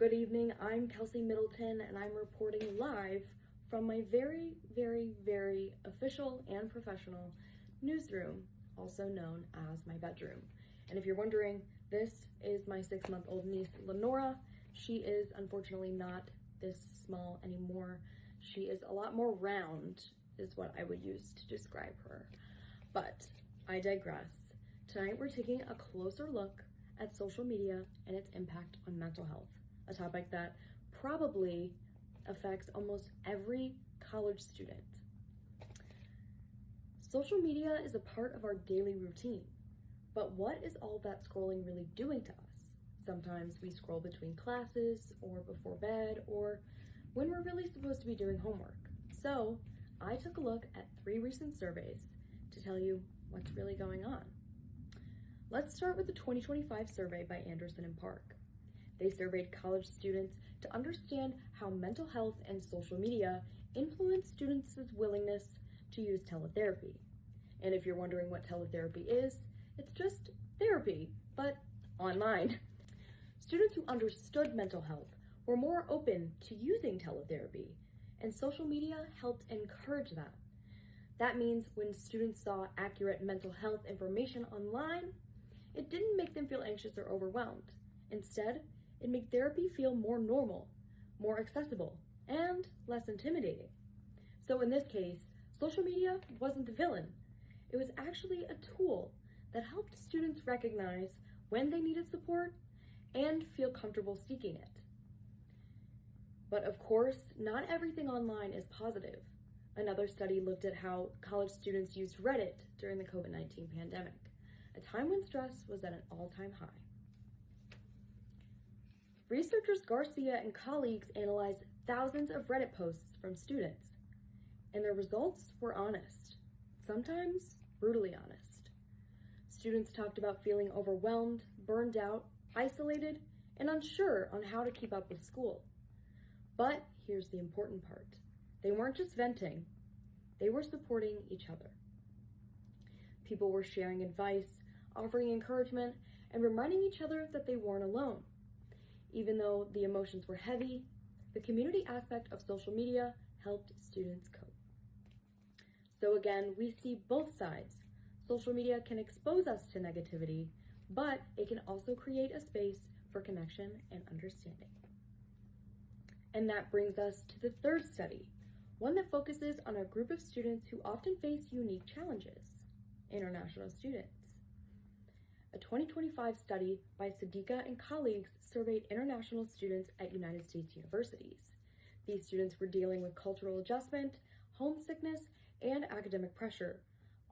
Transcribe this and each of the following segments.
Good evening, I'm Kelsey Middleton, and I'm reporting live from my very, very, very official and professional newsroom, also known as my bedroom. And if you're wondering, this is my 6-month-old niece, Lenora. She is unfortunately not this small anymore. She is a lot more round, is what I would use to describe her. But I digress. Tonight we're taking a closer look at social media and its impact on mental health, a topic that probably affects almost every college student. Social media is a part of our daily routine, but what is all that scrolling really doing to us? Sometimes we scroll between classes or before bed or when we're really supposed to be doing homework. So I took a look at 3 recent surveys to tell you what's really going on. Let's start with the 2025 survey by Anderson and Park. They surveyed college students to understand how mental health and social media influence students' willingness to use teletherapy. And if you're wondering what teletherapy is, it's just therapy, but online. Students who understood mental health were more open to using teletherapy, and social media helped encourage that. That means when students saw accurate mental health information online, it didn't make them feel anxious or overwhelmed. Instead, it made therapy feel more normal, more accessible, and less intimidating. So in this case, social media wasn't the villain. It was actually a tool that helped students recognize when they needed support and feel comfortable seeking it. But of course, not everything online is positive. Another study looked at how college students used Reddit during the COVID-19 pandemic, a time when stress was at an all-time high. Researchers Garcia and colleagues analyzed thousands of Reddit posts from students, and their results were honest, sometimes brutally honest. Students talked about feeling overwhelmed, burned out, isolated, and unsure on how to keep up with school. But here's the important part. They weren't just venting, they were supporting each other. People were sharing advice, offering encouragement, and reminding each other that they weren't alone. Even though the emotions were heavy, the community aspect of social media helped students cope. So again, we see both sides. Social media can expose us to negativity, but it can also create a space for connection and understanding. And that brings us to the third study, one that focuses on a group of students who often face unique challenges, international students. A 2025 study by Sadiqa and colleagues surveyed international students at United States universities. These students were dealing with cultural adjustment, homesickness, and academic pressure,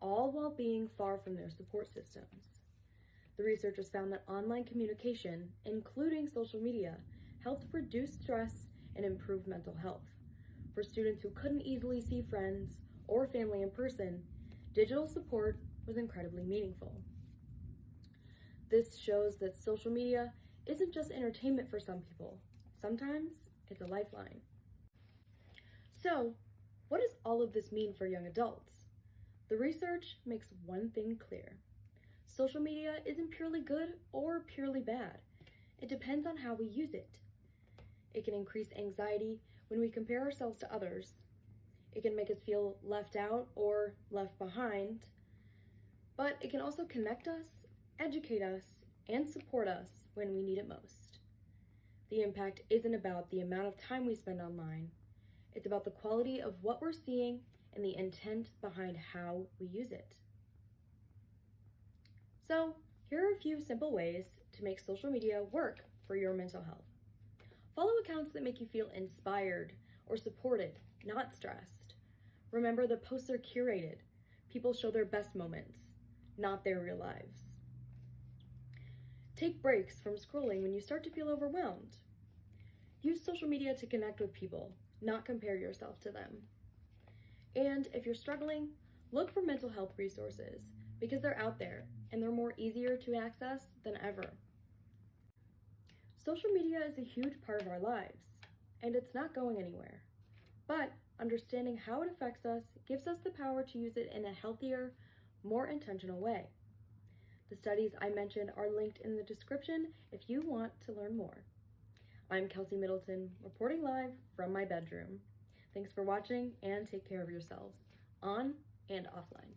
all while being far from their support systems. The researchers found that online communication, including social media, helped reduce stress and improve mental health. For students who couldn't easily see friends or family in person, digital support was incredibly meaningful. This shows that social media isn't just entertainment for some people. Sometimes it's a lifeline. So, what does all of this mean for young adults? The research makes one thing clear. Social media isn't purely good or purely bad. It depends on how we use it. It can increase anxiety when we compare ourselves to others. It can make us feel left out or left behind. But it can also connect us, educate us, and support us when we need it most. The impact isn't about the amount of time we spend online. It's about the quality of what we're seeing and the intent behind how we use it. So, here are a few simple ways to make social media work for your mental health. Follow accounts that make you feel inspired or supported, not stressed. Remember that posts are curated. People show their best moments, not their real lives. Take breaks from scrolling when you start to feel overwhelmed. Use social media to connect with people, not compare yourself to them. And if you're struggling, look for mental health resources because they're out there and they're more easier to access than ever. Social media is a huge part of our lives, and it's not going anywhere. But understanding how it affects us gives us the power to use it in a healthier, more intentional way. The studies I mentioned are linked in the description if you want to learn more. I'm Kelsey Middleton, reporting live from my bedroom. Thanks for watching and take care of yourselves, on and offline.